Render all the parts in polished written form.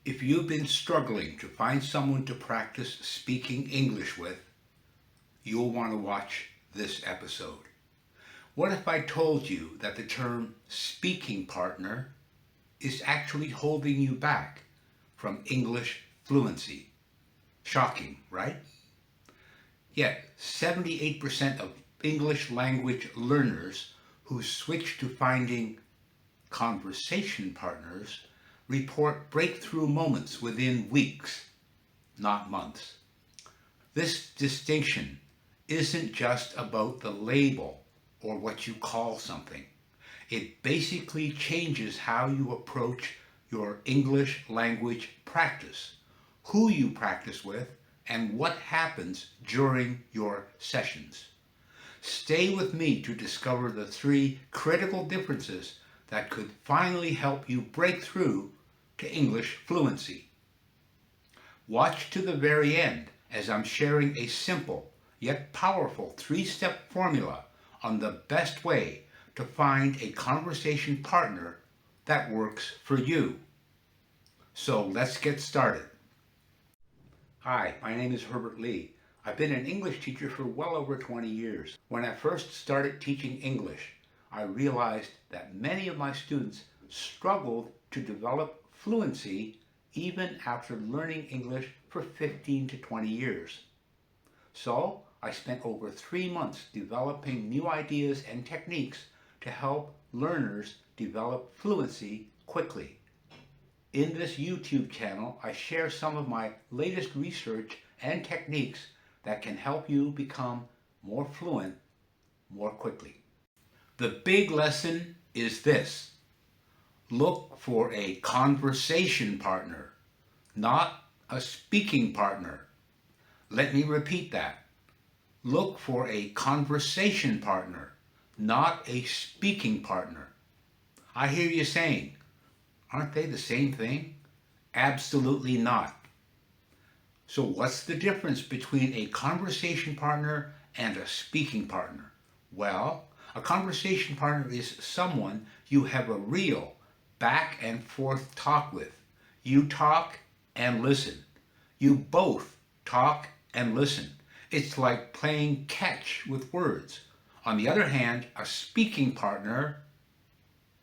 If you've been struggling to find someone to practice speaking English with, you'll want to watch this episode. What if I told you that the term speaking partner is actually holding you back from English fluency? Shocking, right? Yet 78% of English language learners who switch to finding conversation partners report breakthrough moments within weeks, not months. This distinction isn't just about the label or what you call something. It basically changes how you approach your English language practice, who you practice with, and what happens during your sessions. Stay with me to discover the 3 critical differences that could finally help you break through to English fluency. Watch to the very end as I'm sharing a simple yet powerful 3-step formula on the best way to find a conversation partner that works for you. So let's get started. Hi, my name is Herbert Lee. I've been an English teacher for well over 20 years. When I first started teaching English, I realized that many of my students struggled to develop fluency even after learning English for 15 to 20 years. So I spent over 3 months developing new ideas and techniques to help learners develop fluency quickly. In this YouTube channel, I share some of my latest research and techniques that can help you become more fluent more quickly. The big lesson is this: look for a conversation partner, not a speaking partner. Let me repeat that. Look for a conversation partner, not a speaking partner. I hear you saying, aren't they the same thing? Absolutely not. So what's the difference between a conversation partner and a speaking partner? Well, a conversation partner is someone you have a real back and forth talk with. You talk and listen. You both talk and listen. It's like playing catch with words. On the other hand, a speaking partner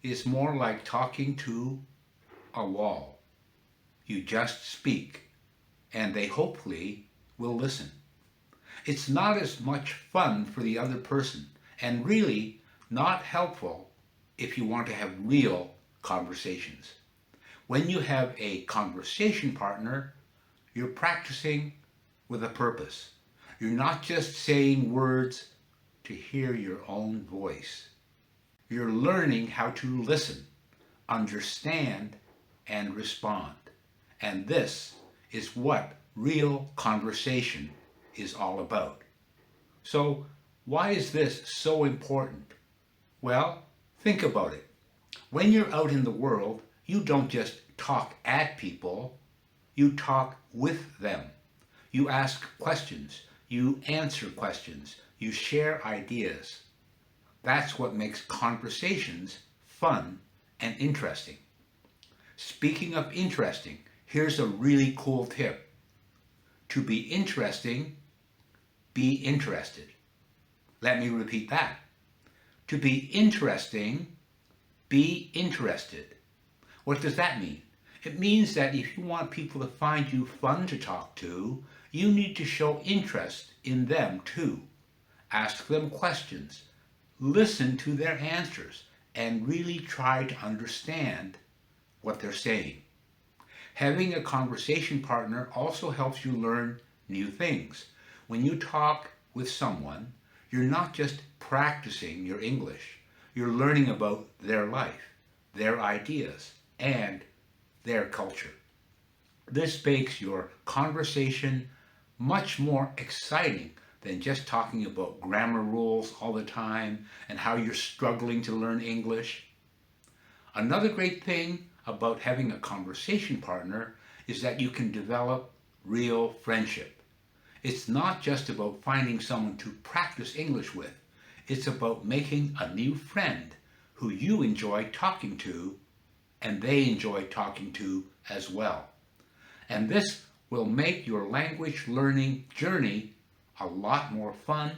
is more like talking to a wall. You just speak, and they hopefully will listen. It's not as much fun for the other person, and really not helpful if you want to have real conversations. When you have a conversation partner, you're practicing with a purpose. You're not just saying words to hear your own voice. You're learning how to listen, understand, and respond. And this is what real conversation is all about. So, why is this so important? Well, think about it. When you're out in the world, you don't just talk at people, you talk with them. You ask questions, you answer questions, you share ideas. That's what makes conversations fun and interesting. Speaking of interesting, here's a really cool tip. To be interesting, be interested. Let me repeat that. To be interesting, be interested. What does that mean? It means that if you want people to find you fun to talk to, you need to show interest in them too. Ask them questions, listen to their answers, and really try to understand what they're saying. Having a conversation partner also helps you learn new things. When you talk with someone, you're not just practicing your English. You're learning about their life, their ideas, and their culture. This makes your conversation much more exciting than just talking about grammar rules all the time and how you're struggling to learn English. Another great thing about having a conversation partner is that you can develop real friendship. It's not just about finding someone to practice English with. It's about making a new friend who you enjoy talking to and they enjoy talking to as well. And this will make your language learning journey a lot more fun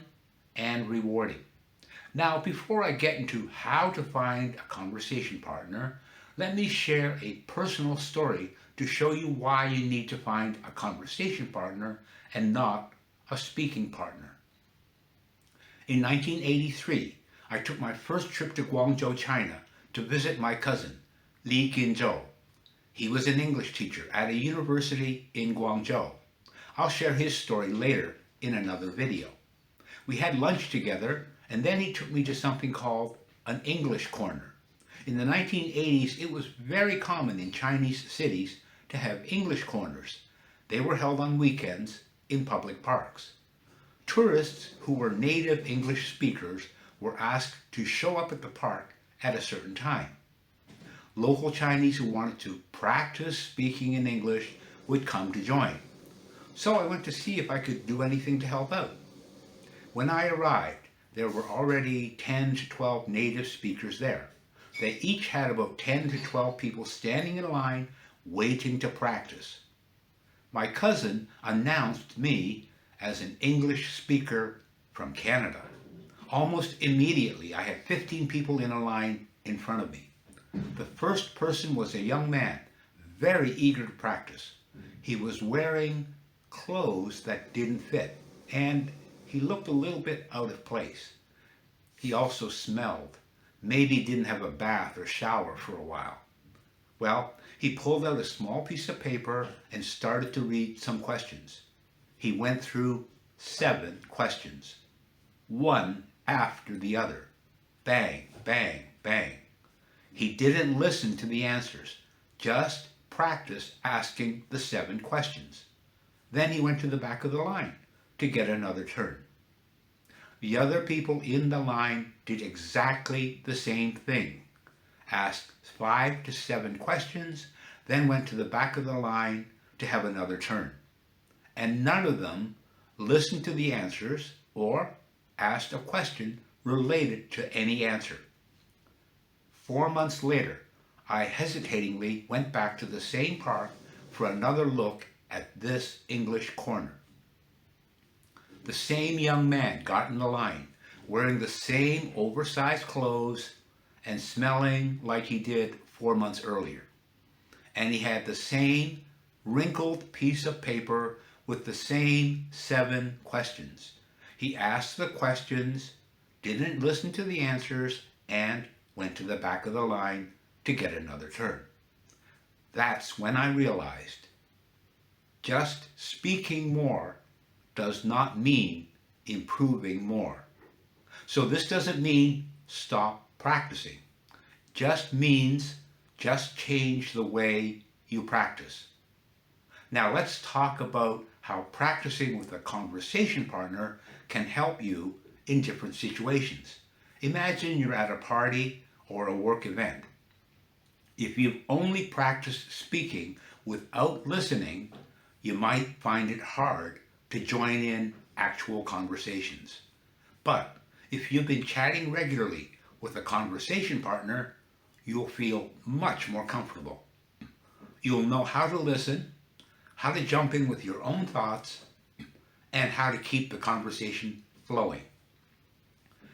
and rewarding. Now, before I get into how to find a conversation partner, let me share a personal story to show you why you need to find a conversation partner and not a speaking partner. In 1983, I took my first trip to Guangzhou, China to visit my cousin, Li Ginzhou. He was an English teacher at a university in Guangzhou. I'll share his story later in another video. We had lunch together, and then he took me to something called an English corner. In the 1980s, it was very common in Chinese cities to have English corners. They were held on weekends in public parks. Tourists who were native English speakers were asked to show up at the park at a certain time. Local Chinese who wanted to practice speaking in English would come to join. So I went to see if I could do anything to help out. When I arrived, there were already 10 to 12 native speakers there. They each had about 10 to 12 people standing in line waiting to practice. My cousin announced me as an English speaker from Canada. Almost immediately, I had 15 people in a line in front of me. The first person was a young man, very eager to practice. He was wearing clothes that didn't fit, and he looked a little bit out of place. He also smelled. Maybe didn't have a bath or shower for a while. Well, he pulled out a small piece of paper and started to read some questions. He went through 7 questions, one after the other. Bang, bang, bang. He didn't listen to the answers, just practiced asking the 7 questions. Then he went to the back of the line to get another turn. The other people in the line did exactly the same thing. Asked 5 to 7 questions, then went to the back of the line to have another turn. And none of them listened to the answers or asked a question related to any answer. 4 months later, I hesitatingly went back to the same park for another look at this English corner. The same young man got in the line, wearing the same oversized clothes and smelling like he did 4 months earlier. And he had the same wrinkled piece of paper with the same 7 questions. He asked the questions, didn't listen to the answers, and went to the back of the line to get another turn. That's when I realized just speaking more does not mean improving more. So this doesn't mean stop practicing. Just means just change the way you practice. Now let's talk about how practicing with a conversation partner can help you in different situations. Imagine you're at a party or a work event. If you've only practiced speaking without listening, you might find it hard to join in actual conversations. But if you've been chatting regularly with a conversation partner, you'll feel much more comfortable. You'll know how to listen, how to jump in with your own thoughts, and how to keep the conversation flowing.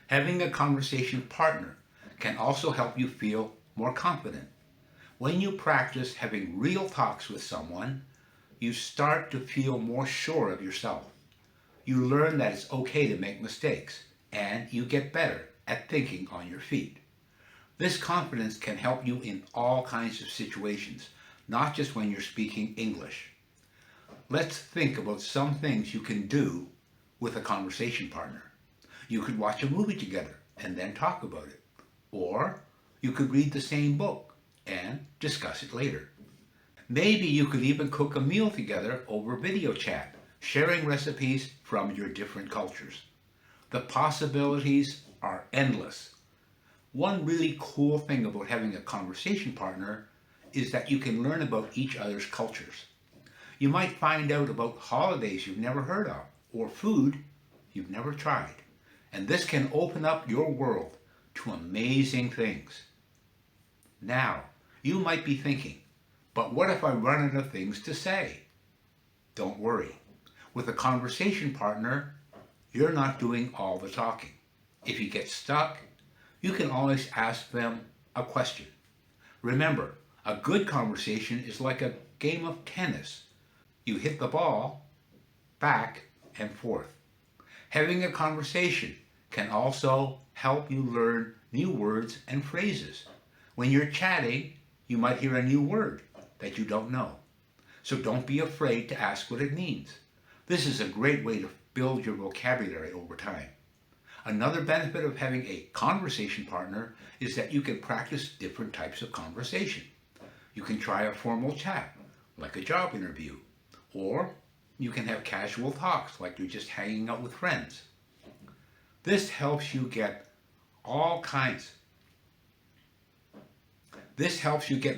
Having a conversation partner can also help you feel more confident. When you practice having real talks with someone, you start to feel more sure of yourself. You learn that it's okay to make mistakes, and you get better at thinking on your feet. This confidence can help you in all kinds of situations, not just when you're speaking English. Let's think about some things you can do with a conversation partner. You could watch a movie together and then talk about it. Or you could read the same book and discuss it later. Maybe you could even cook a meal together over video chat, sharing recipes from your different cultures. The possibilities are endless. One really cool thing about having a conversation partner is that you can learn about each other's cultures. You might find out about holidays you've never heard of, or food you've never tried. And this can open up your world to amazing things. Now, you might be thinking, but what if I run out of things to say? don't worry. With a conversation partner, you're not doing all the talking. If you get stuck, you can always ask them a question. Remember, a good conversation is like a game of tennis. You hit the ball back and forth. Having a conversation can also help you learn new words and phrases. When you're chatting, you might hear a new word that you don't know. So don't be afraid to ask what it means. This is a great way to build your vocabulary over time. Another benefit of having a conversation partner is that you can practice different types of conversation. You can try a formal chat, like a job interview, or you can have casual talks, like you're just hanging out with friends. This helps you get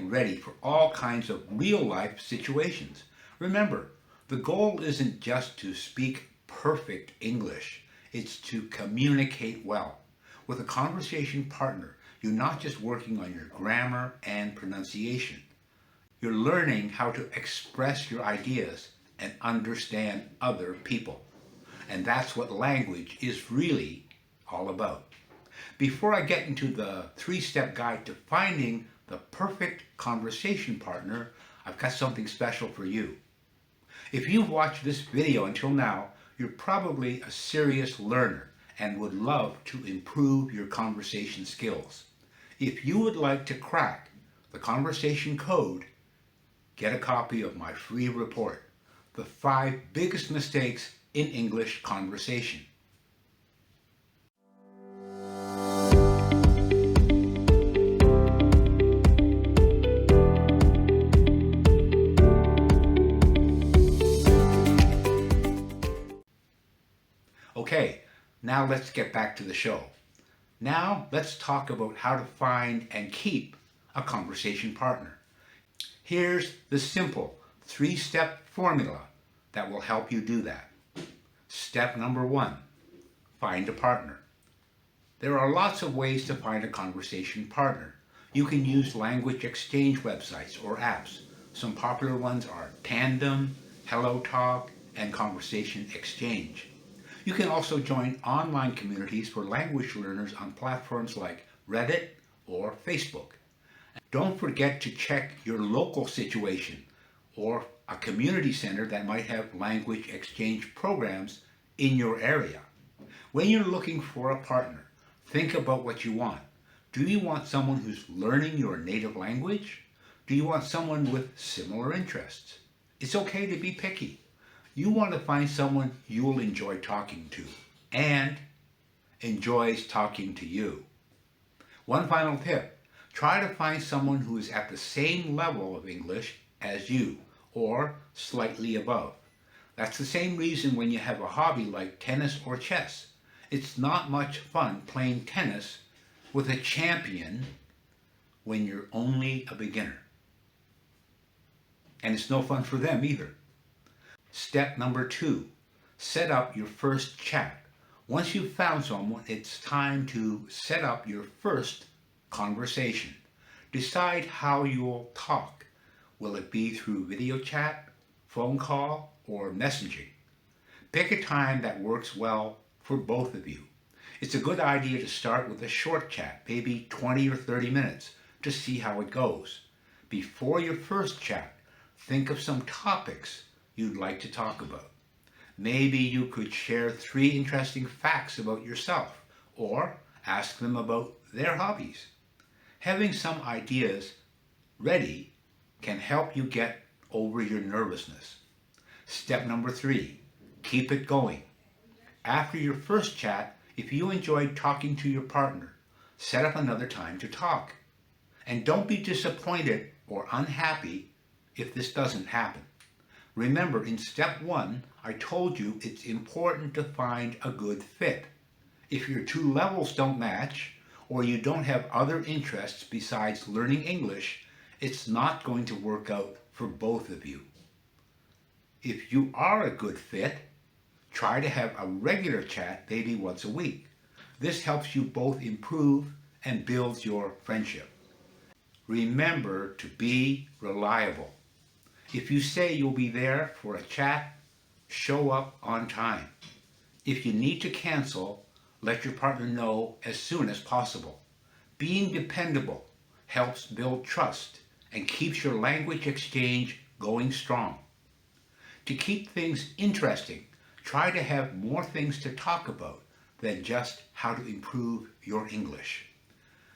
ready for all kinds of real-life situations. Remember, the goal isn't just to speak perfect English, it's to communicate well. With a conversation partner, you're not just working on your grammar and pronunciation. You're learning how to express your ideas and understand other people. And that's what language is really all about. Before I get into the 3-step guide to finding the perfect conversation partner, I've got something special for you. If you've watched this video until now, you're probably a serious learner and would love to improve your conversation skills. If you would like to crack the conversation code, get a copy of my free report, The 5 Biggest Mistakes in English Conversation. Okay, now let's get back to the show. Now let's talk about how to find and keep a conversation partner. Here's the simple 3-step formula that will help you do that. Step number 1, find a partner. There are lots of ways to find a conversation partner. You can use language exchange websites or apps. Some popular ones are Tandem, HelloTalk, and Conversation Exchange. You can also join online communities for language learners on platforms like Reddit or Facebook. Don't forget to check your local situation or a community center that might have language exchange programs in your area. When you're looking for a partner, think about what you want. Do you want someone who's learning your native language? Do you want someone with similar interests? It's okay to be picky. You want to find someone you'll enjoy talking to and enjoys talking to you. One final tip. Try to find someone who is at the same level of English as you, or slightly above. That's the same reason when you have a hobby like tennis or chess. It's not much fun playing tennis with a champion when you're only a beginner. And it's no fun for them either. Step number 2, set up your first chat. Once you've found someone, it's time to set up your first conversation. Decide how you'll talk. Will it be through video chat, phone call, or messaging? Pick a time that works well for both of you. It's a good idea to start with a short chat, maybe 20 or 30 minutes, to see how it goes. Before your first chat, think of some topics you'd like to talk about. Maybe you could share 3 interesting facts about yourself, or ask them about their hobbies. Having some ideas ready can help you get over your nervousness. Step number 3, keep it going. After your first chat, if you enjoyed talking to your partner, set up another time to talk. And don't be disappointed or unhappy if this doesn't happen. Remember, in step 1, I told you it's important to find a good fit. If your 2 levels don't match, or you don't have other interests besides learning English, it's not going to work out for both of you. If you are a good fit, try to have a regular chat maybe once a week. This helps you both improve and builds your friendship. Remember to be reliable. If you say you'll be there for a chat, show up on time. If you need to cancel, let your partner know as soon as possible. Being dependable helps build trust and keeps your language exchange going strong. To keep things interesting, try to have more things to talk about than just how to improve your English.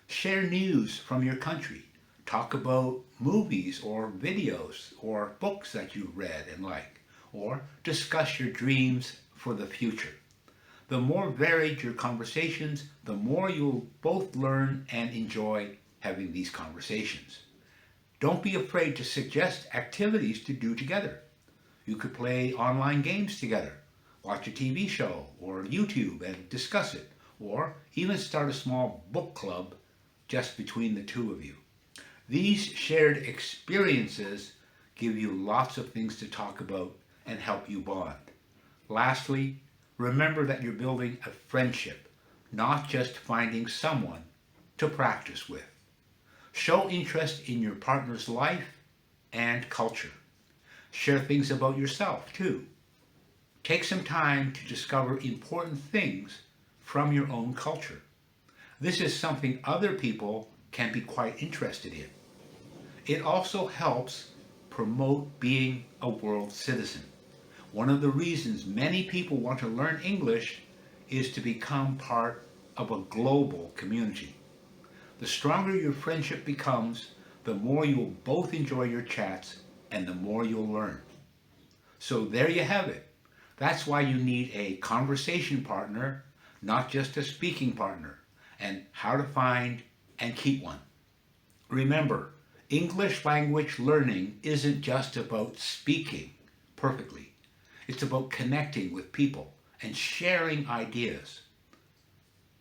Share news from your country. Talk about movies or videos or books that you've read and like, or discuss your dreams for the future. The more varied your conversations, the more you'll both learn and enjoy having these conversations. Don't be afraid to suggest activities to do together. You could play online games together, watch a TV show or YouTube and discuss it, or even start a small book club just between the two of you. These shared experiences give you lots of things to talk about and help you bond. Lastly, remember that you're building a friendship, not just finding someone to practice with. Show interest in your partner's life and culture. Share things about yourself, too. Take some time to discover important things from your own culture. This is something other people can be quite interested in. It also helps promote being a world citizen. One of the reasons many people want to learn English is to become part of a global community. The stronger your friendship becomes, the more you'll both enjoy your chats and the more you'll learn. So there you have it. That's why you need a conversation partner, not just a speaking partner, and how to find and keep one. Remember, English language learning isn't just about speaking perfectly. It's about connecting with people and sharing ideas.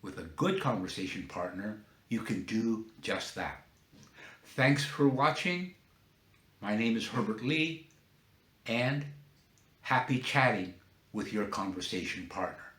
With a good conversation partner, you can do just that. Thanks for watching. My name is Herbert Lee, and happy chatting with your conversation partner.